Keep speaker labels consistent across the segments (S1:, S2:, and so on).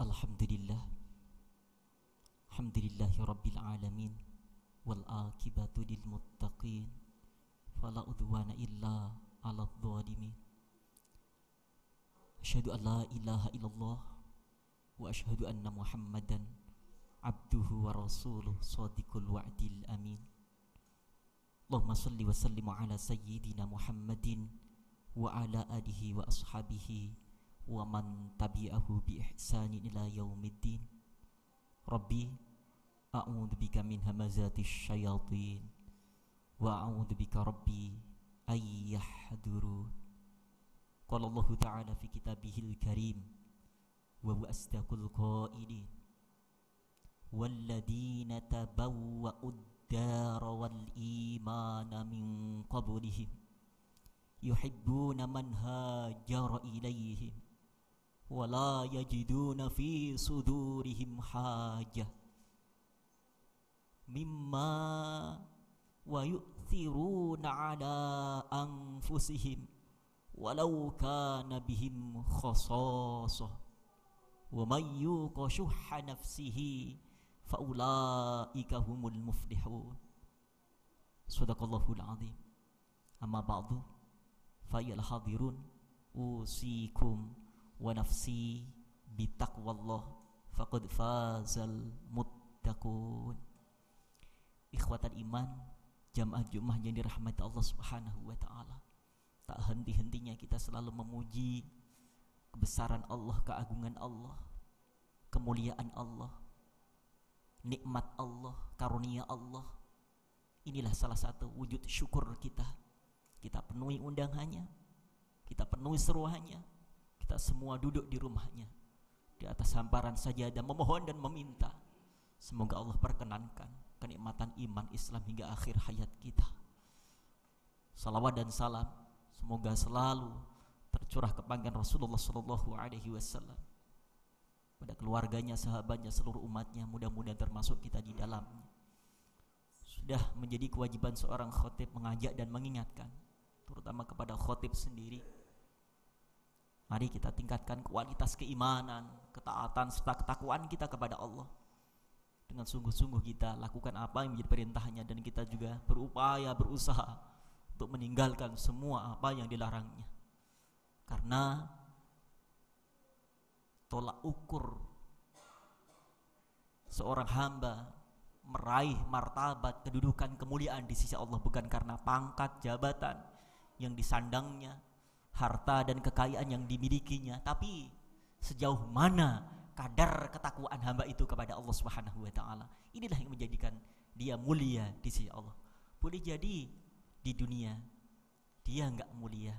S1: Alhamdulillah, Alhamdulillahi Rabbil Alamin, wal akibatu lil muttaqin, fala udwana illa ala dhalimin. Asyhadu an la ilaha illallah wa asyhadu anna Muhammadan abduhu wa rasuluh shadiqul wa'dil amin. Allahumma salli wa sallim ala sayyidina Muhammadin wa ala alihi wa ashabihi wa man tabi'ahu bi ihsanin ila yaumiddin. Rabbi a'udzu bika min hamazatis syayatin wa a'udzu bika rabbi ay yahdurun. Qala Allah ta'ala fi kitabihil karim wa huwa asdaqul qailin walladzina tabawwa'ud dara wal imana min qablihim yuhibbuna man hajara ilaihim wa la yajiduna fi sudurihim hajah mimma wa yu'thiruna ala anfusihim walau kana bihim khasasah wa may yuqa shuhha nafsihi faulaika humul muflihun. Shadaqallahul azim. Amma ba'du, fa'il hadirun usikum wa nafsi bitaqwallah faqad fazal muttaqun. Ikhwatal iman, jamaah Jumat yang dirahmati Allah Subhanahu wa taala. Tak henti-hentinya kita selalu memuji kebesaran Allah, keagungan Allah, kemuliaan Allah, nikmat Allah, karunia Allah. Inilah salah satu wujud syukur kita. Kita penuhi undangannya, kita penuhi seruannya, kita semua duduk di rumahnya di atas hamparan sajadah memohon dan meminta semoga Allah perkenankan kenikmatan iman Islam hingga akhir hayat kita. Salawat dan salam semoga selalu tercurah kepada Rasulullah sallallahu alaihi wasallam, pada keluarganya, sahabatnya, seluruh umatnya, mudah-mudahan termasuk kita di dalamnya. Sudah menjadi kewajiban seorang khatib mengajak dan mengingatkan, terutama kepada khatib sendiri. Mari kita tingkatkan kualitas keimanan, ketaatan serta ketakwaan kita kepada Allah. Dengan sungguh-sungguh kita lakukan apa yang menjadi perintahnya, dan kita juga berupaya, berusaha untuk meninggalkan semua apa yang dilarangnya. Karena tolak ukur seorang hamba meraih martabat, kedudukan, kemuliaan di sisi Allah bukan karena pangkat, jabatan yang disandangnya, harta dan kekayaan yang dimilikinya, tapi sejauh mana kadar ketakwaan hamba itu kepada Allah Subhanahu wa taala. Inilah yang menjadikan dia mulia di sisi Allah. Boleh jadi di dunia dia enggak mulia,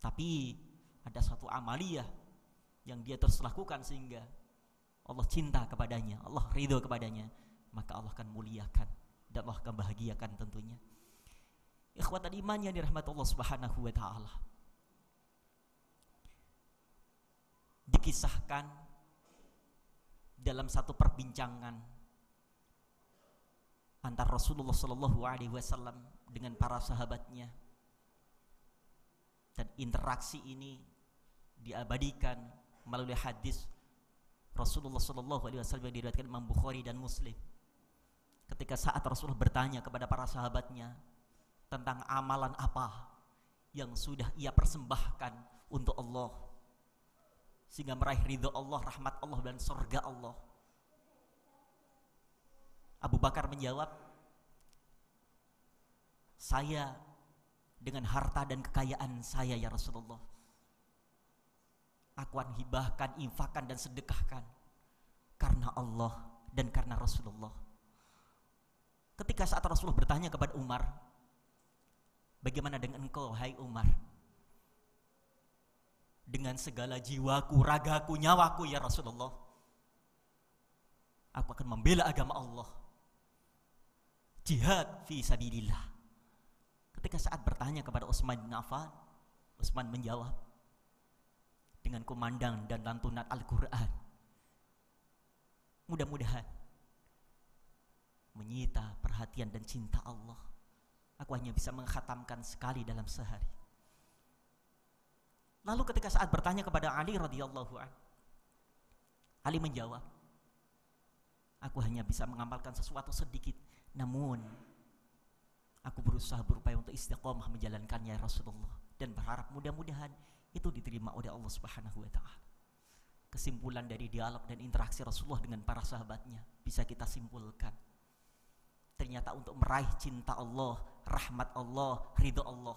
S1: tapi ada satu amaliyah yang dia terus lakukan sehingga Allah cinta kepadanya, Allah ridho kepadanya, maka Allah akan muliakan dan Allah akan bahagiakan tentunya. Ikhwatal iman yang dirahmati Allah Subhanahu wa taala. Dikisahkan dalam satu perbincangan antara Rasulullah sallallahu alaihi wasallam dengan para sahabatnya, dan interaksi ini diabadikan melalui hadis Rasulullah sallallahu alaihi wasallam yang diriwayatkan Imam Bukhari dan Muslim. Ketika saat Rasulullah bertanya kepada para sahabatnya tentang amalan apa yang sudah ia persembahkan untuk Allah sehingga meraih ridho Allah, rahmat Allah dan surga Allah, Abu Bakar menjawab, saya dengan harta dan kekayaan saya ya Rasulullah, aku akan hibahkan, infakkan dan sedekahkan karena Allah dan karena Rasulullah. Ketika saat Rasulullah bertanya kepada Umar, bagaimana dengan engkau hai Umar? Dengan segala jiwaku, ragaku, nyawaku ya Rasulullah, aku akan membela agama Allah, jihad fi sabilillah. Ketika saat bertanya kepada Utsman bin Affan, Utsman menjawab dengan kumandang dan lantunan Al-Quran. Mudah-mudahan menyita perhatian dan cinta Allah. Aku hanya bisa mengkhatamkan sekali dalam sehari. Lalu ketika saat bertanya kepada Ali radhiyallahu anhu, Ali menjawab, aku hanya bisa mengamalkan sesuatu sedikit, namun aku berusaha berupaya untuk istiqomah menjalankannya ya Rasulullah, dan berharap mudah-mudahan itu diterima oleh Allah Subhanahu wa taala. Kesimpulan dari dialog dan interaksi Rasulullah dengan para sahabatnya bisa kita simpulkan, ternyata untuk meraih cinta Allah, rahmat Allah, ridho Allah,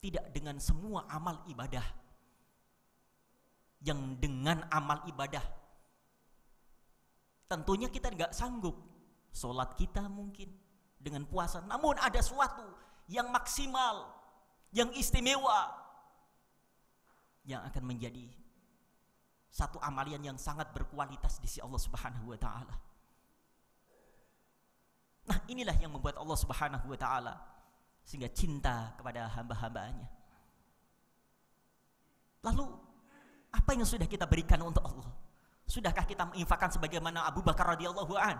S1: tidak dengan semua amal ibadah. Yang dengan amal ibadah tentunya kita nggak sanggup. Sholat kita mungkin dengan puasa, namun ada suatu yang maksimal, yang istimewa, yang akan menjadi satu amalian yang sangat berkualitas di sisi Allah Subhanahu wa taala. Nah, inilah yang membuat Allah Subhanahu wa taala sehingga cinta kepada hamba-hambanya. Lalu apa yang sudah kita berikan untuk Allah? Sudahkah kita menginfakkan sebagaimana Abu Bakar radhiyallahu an?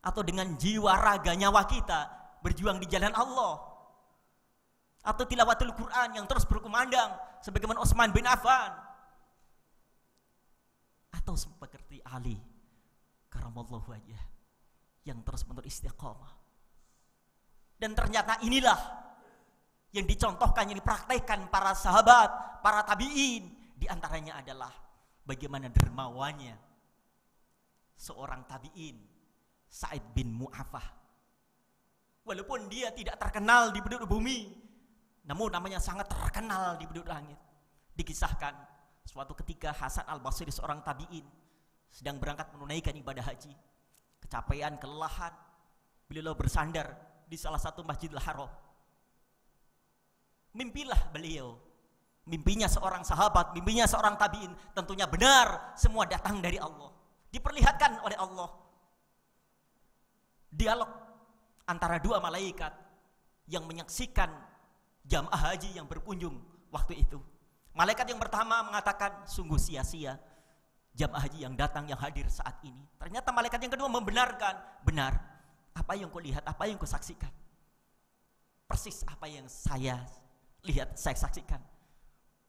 S1: Atau dengan jiwa raga nyawa kita berjuang di jalan Allah? Atau tilawatul Quran yang terus berkumandang sebagaimana Utsman bin Affan? Atau seperti Ali karamallahu wajhah yang terus-menerus istiqamah? Dan ternyata inilah yang dicontohkan, yang dipraktekkan para sahabat, para tabi'in. Di antaranya adalah bagaimana dermawannya seorang tabi'in, Sa'id bin Mu'afah. Walaupun dia tidak terkenal di penduduk bumi, namun namanya sangat terkenal di penduduk langit. Dikisahkan suatu ketika Hasan al-Basri, seorang tabi'in, sedang berangkat menunaikan ibadah haji. Kecapean, kelelahan, beliau bersandar di salah satu Masjidil Haram. Mimpilah beliau, mimpinya seorang sahabat, mimpinya seorang tabi'in, tentunya benar, semua datang dari Allah. Diperlihatkan oleh Allah dialog antara dua malaikat yang menyaksikan jamaah haji yang berkunjung waktu itu. Malaikat yang pertama mengatakan, sungguh sia-sia jamaah haji yang datang, yang hadir saat ini. Ternyata malaikat yang kedua membenarkan, benar, apa yang kau lihat, apa yang kau saksikan, persis apa yang saya lihat, saya saksikan.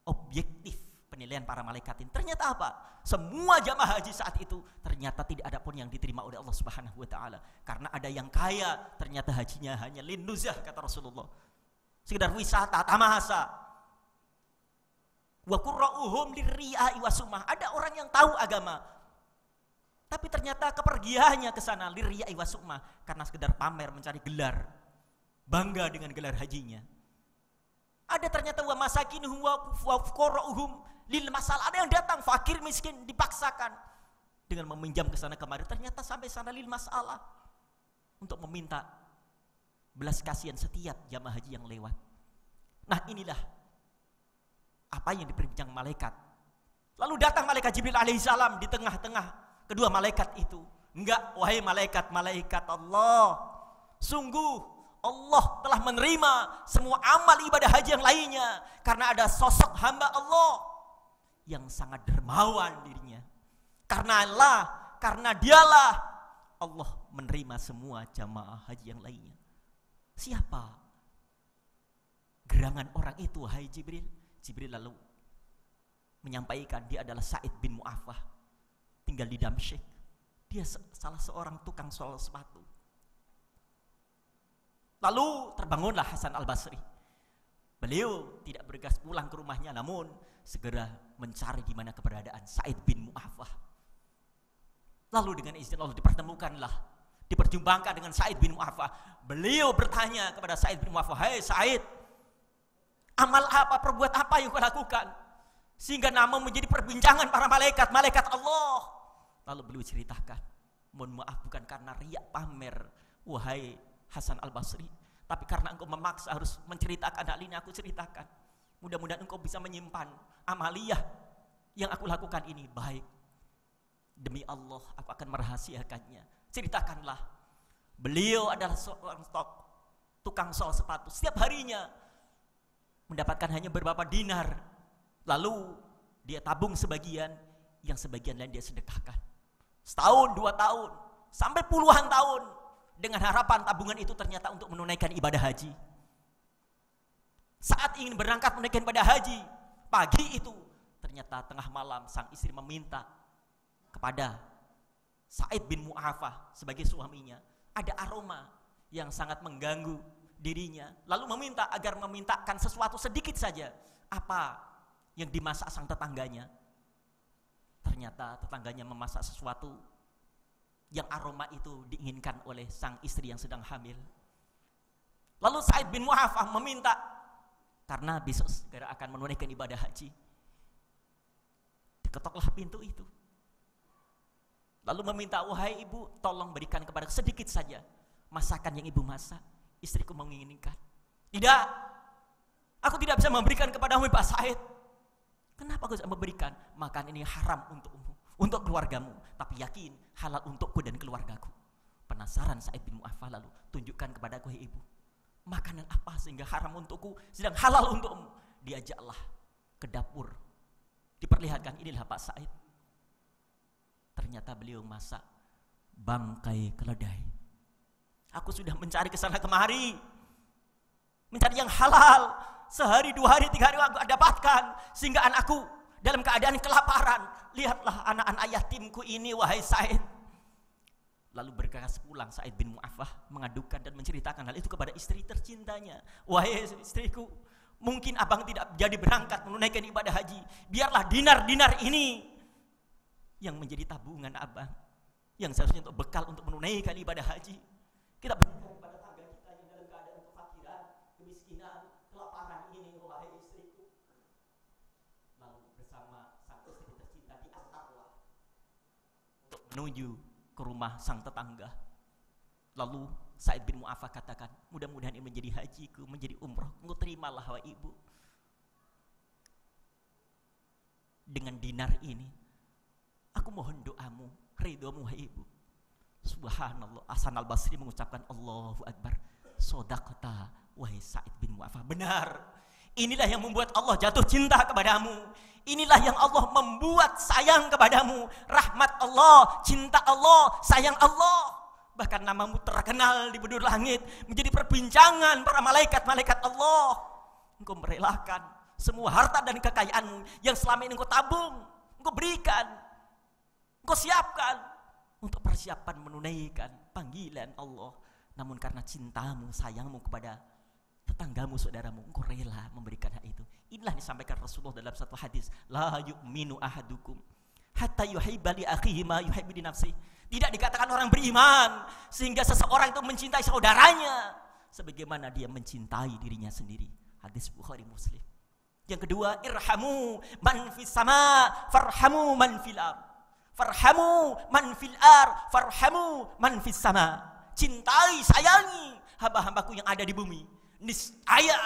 S1: Objektif penilaian para malaikat ini. Ternyata apa? Semua jamaah haji saat itu ternyata tidak ada pun yang diterima oleh Allah Subhanahu wa taala. Karena ada yang kaya, ternyata hajinya hanya linnuzah, kata Rasulullah. Sekedar wisata, tamahasa. Wa qurra'uhum lirriya'i wasumah. Ada orang yang tahu agama, tapi ternyata kepergiannya ke sana lirriya'i wasumah, karena sekedar pamer, mencari gelar, bangga dengan gelar hajinya. Ada ternyata wa masakinuhum wa fuqara'uhum lil masal. Ada yang datang fakir miskin dipaksakan dengan meminjam ke sana kemari. Ternyata sampai sana lil masalah, untuk meminta belas kasihan setiap jamaah haji yang lewat. Nah, inilah apa yang diperbincang malaikat. Lalu datang malaikat Jibril alaihissalam di tengah-tengah kedua malaikat itu. Enggak, wahai malaikat Allah, sungguh Allah telah menerima semua amal ibadah haji yang lainnya, karena ada sosok hamba Allah yang sangat dermawan dirinya. Karena dialah Allah menerima semua jamaah haji yang lainnya. Siapa gerangan orang itu, hai Jibril? Jibril lalu menyampaikan, dia adalah Sa'id bin Mu'afah, tinggal di Damsyik. Dia salah seorang tukang sol sepatu. Lalu terbangunlah Hasan al-Basri. Beliau tidak bergegas pulang ke rumahnya, namun segera mencari di mana keberadaan Sa'id bin Mu'afah. Lalu dengan izin Allah diperjumpakan dengan Sa'id bin Mu'afah. Beliau bertanya kepada Sa'id bin Mu'afah, "Hai Sa'id, amal apa, perbuat apa yang kau lakukan sehingga nama menjadi perbincangan para malaikat Allah?" Lalu beliau ceritakan, "Mohon maaf, bukan karena riak pamer, wahai Hasan al-Basri, tapi karena engkau memaksa harus menceritakan hal ini, aku ceritakan. Mudah-mudahan engkau bisa menyimpan amaliyah yang aku lakukan ini baik. Demi Allah, aku akan merahasiakannya." Ceritakanlah. Beliau adalah seorang tukang sol sepatu. Setiap harinya mendapatkan hanya beberapa dinar. Lalu dia tabung sebagian, yang sebagian lain dia sedekahkan. Setahun, 2 tahun, sampai puluhan tahun, dengan harapan tabungan itu ternyata untuk menunaikan ibadah haji. Saat ingin berangkat menunaikan ibadah haji, pagi itu Ternyata tengah malam sang istri meminta kepada Sa'id bin Mu'afah sebagai suaminya. Ada aroma yang sangat mengganggu dirinya. Lalu meminta agar memintakan sesuatu sedikit saja. Apa yang dimasak sang tetangganya? Ternyata tetangganya memasak sesuatu yang aroma itu diinginkan oleh sang istri yang sedang hamil. Lalu Sa'id bin Mu'afah meminta, karena besok segera akan menunaikan ibadah haji. Diketoklah pintu itu. Lalu meminta, wahai ibu, tolong berikan kepada sedikit saja masakan yang ibu masak. Istriku menginginkan. Tidak, aku tidak bisa memberikan kepadamu Pak Sa'id. Kenapa aku bisa memberikan? Makan ini haram untukmu, untuk keluargamu, tapi yakin halal untukku dan keluargaku. Penasaran Sa'id bin Mu'afah, lalu tunjukkan kepadaku, hei ibu, makanan apa sehingga haram untukku sedang halal untukmu? Diajaklah ke dapur, diperlihatkan, inilah Pak Sa'id. Ternyata beliau masak bangkai keledai. Aku sudah mencari kesana kemari, mencari yang halal. Sehari, 2 hari, 3 hari aku dapatkan, sehingga anakku dalam keadaan kelaparan. Lihatlah anak-anak yatimku ini, wahai Sa'id. Lalu bergegas pulang Sa'id bin Mu'afah, mengadukan dan menceritakan hal itu kepada istri tercintanya. Wahai istriku, mungkin abang tidak jadi berangkat menunaikan ibadah haji. Biarlah dinar-dinar ini yang menjadi tabungan abang, yang seharusnya untuk bekal untuk menunaikan ibadah haji. Kita berikan kepada tangga kita yang dalam keadaan kefakiran, kemiskinan, kelaparan ini, wahai istriku. Lalu bersama sang istri tercinta diantarlah untuk menuju ke rumah sang tetangga. Lalu Sa'id bin Mu'afah katakan, mudah-mudahan ini menjadi hajiku, menjadi umroh. Engkau terimalah wahai ibu. Dengan dinar ini, aku mohon doamu, ridhomu wahai ibu. Subhanallah, Hasan al-Basri mengucapkan Allahu Akbar. Sodaqta wahai Sa'id bin Mu'afah. Benar. Inilah yang membuat Allah jatuh cinta kepadamu. Inilah yang Allah membuat sayang kepadamu. Rahmat Allah, cinta Allah, sayang Allah. Bahkan namamu terkenal di bidur langit, menjadi perbincangan para malaikat-malaikat Allah. Engkau merelakan semua harta dan kekayaanmu yang selama ini engkau tabung, engkau berikan, engkau siapkan untuk persiapan menunaikan panggilan Allah. Namun karena cintamu, sayangmu kepada tetanggamu, saudaramu, engkau rela memberikan hak itu. Inilah disampaikan Rasulullah dalam satu hadis, la yu'minu ahadukum hatta yuhibba li akhihi ma yuhibbu li nafsihi. Tidak dikatakan orang beriman sehingga seseorang itu mencintai saudaranya sebagaimana dia mencintai dirinya sendiri. Hadis Bukhari Muslim. Yang kedua, irhamu man fis sama farhamu man fil ard. Farhamu man fil ar, farhamu man fis sama. Cintai, sayangi hamba-hambaku yang ada di bumi. Niscaya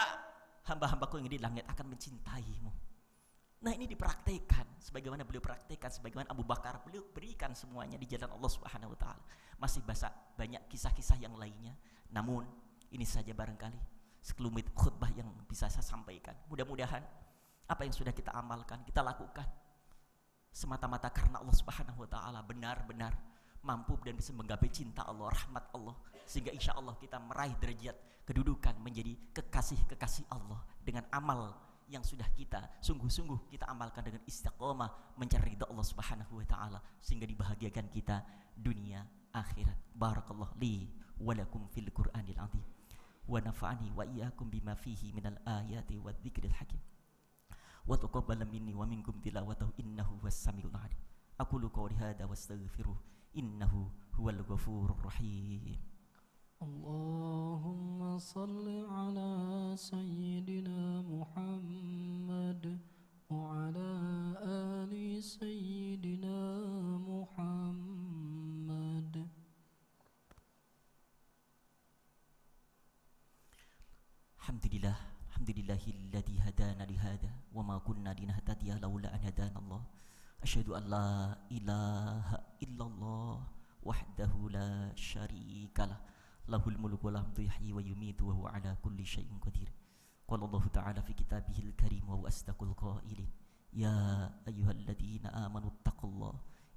S1: hamba-hambaku yang di langit akan mencintaimu. Nah, ini dipraktikkan sebagaimana beliau praktikkan, sebagaimana Abu Bakar, beliau berikan semuanya di jalan Allah Subhanahu wa taala. Masih banyak kisah-kisah yang lainnya. Namun ini saja barangkali sekelumit khutbah yang bisa saya sampaikan. Mudah-mudahan apa yang sudah kita amalkan, kita lakukan semata-mata karena Allah Subhanahu wa taala, benar-benar mampu dan bisa menggapai cinta Allah, rahmat Allah, sehingga insya Allah kita meraih derajat kedudukan menjadi kekasih-kekasih Allah dengan amal yang sudah kita sungguh-sungguh kita amalkan dengan istiqomah mencari ridha Allah Subhanahu wa taala, sehingga dibahagiakan kita dunia akhirat. Barakallahu li wa lakum fil Qur'anil azim wa nafa'ani wa iyyakum bima fihi minal ayati wadh-dhikril hakim. Wa taqabbal minni wa minkum tilawatahu innahu was-sami'ul 'alim. Aqulu qawli hadza wastaghfiruh innahu huwal ghafurur rahim.
S2: Allahumma salli ala sayyidina Muhammad wa ala ali sayyidina Muhammad.
S1: Alhamdulillah, alhamdulillahilladzi hadana li hada wa ma kunna linahtadiya laula an hadana Allah. Asyhadu an la ilaha illallah wahdahu la syarikalah, lahul mulku wa lahul yahyi wa yumitu wa huwa ala kulli syai'in qadir. Qala Allah ta'ala fi kitabihil karim wa huwa asdaqul qailin. Ya ayyuhalladzina amanu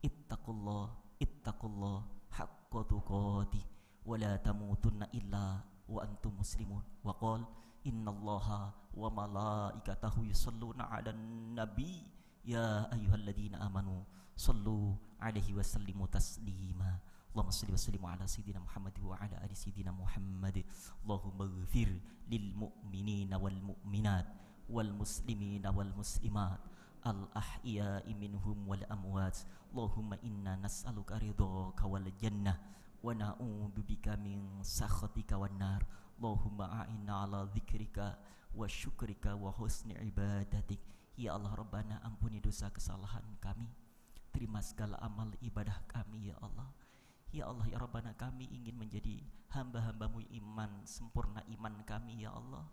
S1: ittaqullah haqqa tuqatih wa la tamutunna illa wa antum muslimun. Wa qala innallaha wa malaikatahu yusholluna 'alan nabi يا أيها الذين آمنوا صلوا عليه وسلموا تسليما اللهم صل وسلم على سيدنا محمد وعلى آل سيدنا محمد اللهم اغفر للمؤمنين والمؤمنات والمسلمين والمسلمات الأحياء منهم والأموات اللهم إنا نسألك رضاك والجنة ونعوذ بك من سخطك والنار اللهم أعنا على ذكرك وشكرك وحسن عبادتك. Ya Allah Rabbana, ampuni dosa kesalahan kami, terima segala amal ibadah kami ya Allah. Ya Allah ya Rabbana, kami ingin menjadi hamba-hambamu iman, sempurna iman kami ya Allah,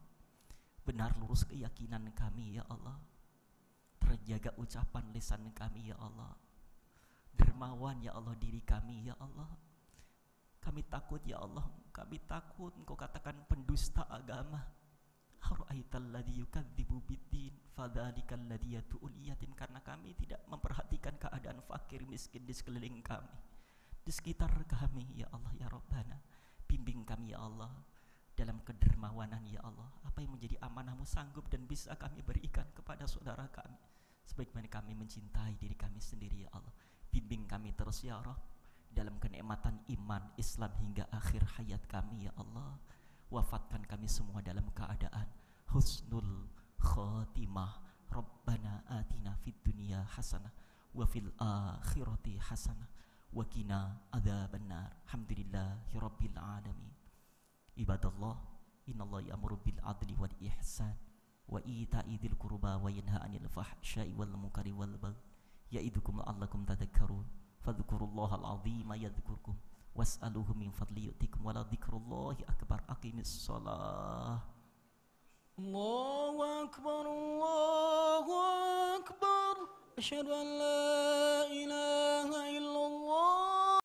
S1: benar lurus keyakinan kami ya Allah, terjaga ucapan lisan kami ya Allah, dermawan ya Allah diri kami ya Allah. Kami takut ya Allah, kami takut Engkau katakan pendusta agama. Ara'aital ladzi yukadzibu biddin fadzalikal ladzi yad'ul yatim. Karena kami tidak memperhatikan keadaan fakir miskin di sekeliling kami, di sekitar kami ya Allah ya Rabbana. Bimbing kami ya Allah dalam kedermawanan ya Allah. Apa yang menjadi amanahmu sanggup dan bisa kami berikan kepada saudara kami, sebagaimana kami mencintai diri kami sendiri ya Allah. Bimbing kami terus ya Rabb dalam kenikmatan iman Islam hingga akhir hayat kami ya Allah. Wafatkan kami semua dalam keadaan husnul khatimah. Rabbana atina fid dunya hasanah wa fil akhirati hasanah wa qina adzabannar. Alhamdulillahi rabbil alamin. Ibadallah, innallaha ya'muru bil adli wal ihsan wa ita'i dzil qurba wa yanha 'anil fahsya'i wal munkari wal baghi ya'idukum la'allakum tadhakkarun. Fadhkurullaha al-'azima yadhkurkum was'aluhu min fadli yu'tikum wa la dzikrullahi akbar. Aqimis shalah.
S2: Allahu akbar, Allahu akbar. Asyhadu an la ilaha illallah.